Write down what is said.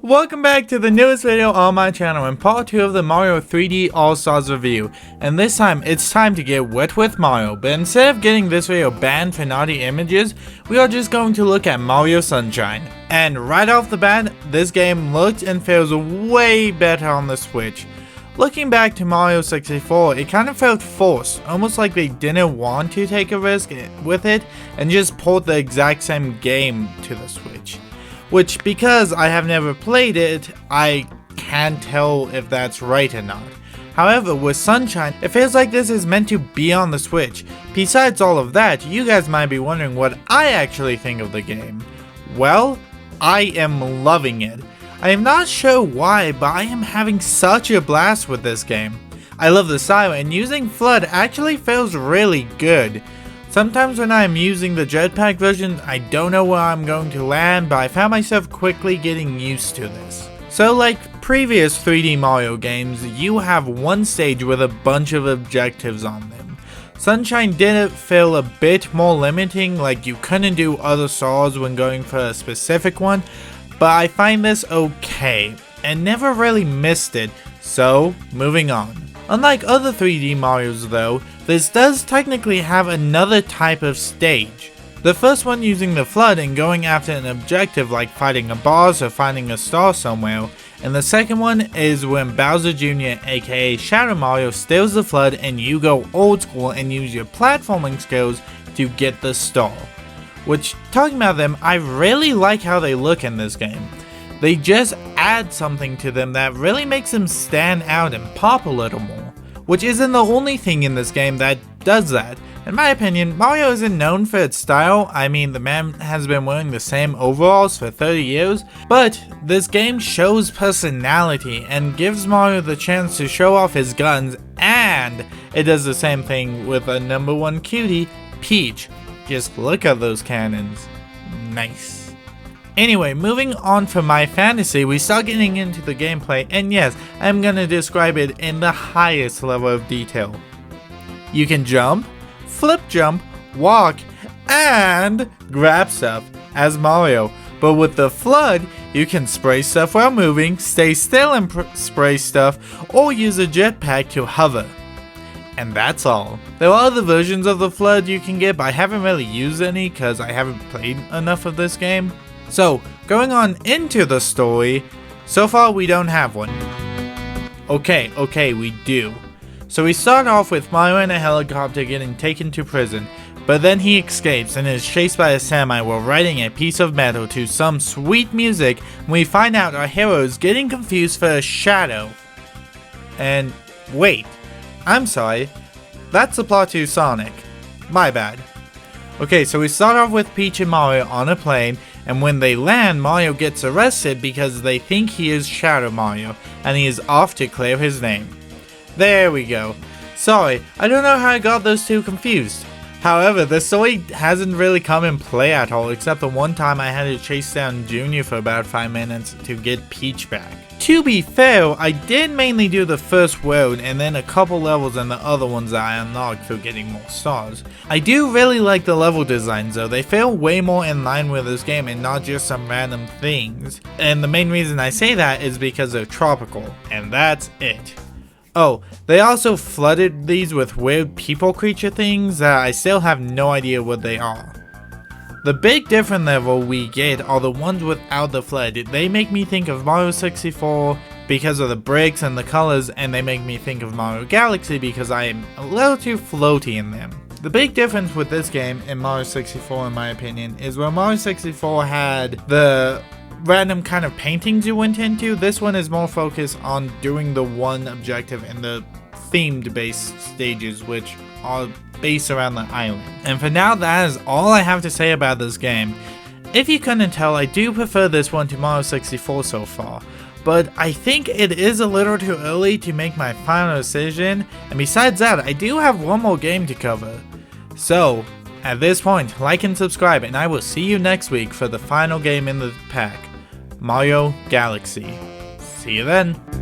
Welcome back to the newest video on my channel and part 2 of the Mario 3D All-Stars review. And this time, it's time to get wet with Mario, but instead of getting this video banned for naughty images, we are just going to look at Mario Sunshine. And right off the bat, this game looks and feels way better on the Switch. Looking back to Mario 64, it kind of felt forced, almost like they didn't want to take a risk with it and just port the exact same game to the Switch. Which, because I have never played it, I can't tell if that's right or not. However, with Sunshine, it feels like this is meant to be on the Switch. Besides all of that, you guys might be wondering what I actually think of the game. Well, I am loving it. I am not sure why, but I am having such a blast with this game. I love the style, and using FLUDD actually feels really good. Sometimes when I am using the jetpack version, I don't know where I'm going to land, but I found myself quickly getting used to this. So like previous 3D Mario games, you have one stage with a bunch of objectives on them. Sunshine did feel a bit more limiting, like you couldn't do other stars when going for a specific one, but I find this okay, and never really missed it, so moving on. Unlike other 3D Marios though, this does technically have another type of stage. The first one using the FLUDD and going after an objective like fighting a boss or finding a star somewhere, and the second one is when Bowser Jr. aka Shadow Mario steals the FLUDD and you go old school and use your platforming skills to get the star. Which, talking about them, I really like how they look in this game. They just add something to them that really makes them stand out and pop a little more. Which isn't the only thing in this game that does that. In my opinion, Mario isn't known for its style. I mean, the man has been wearing the same overalls for 30 years. But this game shows personality and gives Mario the chance to show off his guns, and it does the same thing with a #1 cutie, Peach. Just look at those cannons. Nice. Anyway, moving on from my fantasy, we start getting into the gameplay, and yes, I'm gonna describe it in the highest level of detail. You can jump, flip jump, walk, and grab stuff as Mario. But with the FLUDD, you can spray stuff while moving, stay still and spray stuff, or use a jetpack to hover. And that's all. There are other versions of the FLUDD you can get, but I haven't really used any because I haven't played enough of this game. So, going on into the story, so far we don't have one. Okay, we do. So we start off with Mario in a helicopter getting taken to prison, but then he escapes and is chased by a samurai while riding a piece of metal to some sweet music, and we find out our hero is getting confused for a shadow. And wait, I'm sorry, that's the plot to Sonic. My bad. Okay, so we start off with Peach and Mario on a plane, and when they land, Mario gets arrested because they think he is Shadow Mario, and he is off to clear his name. There we go. Sorry, I don't know how I got those two confused. However, the story hasn't really come in play at all, except the one time I had to chase down Junior for about 5 minutes to get Peach back. To be fair, I did mainly do the first world and then a couple levels and the other ones that I unlocked for getting more stars. I do really like the level designs though, they feel way more in line with this game and not just some random things. And the main reason I say that is because they're tropical, and that's it. Oh, they also flooded these with weird people creature things that I still have no idea what they are. The big different level we get are the ones without the FLUDD. They make me think of Mario 64 because of the bricks and the colors, and they make me think of Mario Galaxy because I am a little too floaty in them. The big difference with this game and Mario 64 in my opinion is where Mario 64 had the random kind of paintings you went into, this one is more focused on doing the one objective in the themed based stages, which are based around the island. And for now, that is all I have to say about this game. If you couldn't tell, I do prefer this one to Mario 64 so far, but I think it is a little too early to make my final decision, and besides that, I do have one more game to cover. So, at this point, like and subscribe, and I will see you next week for the final game in the pack, Mario Galaxy. See you then!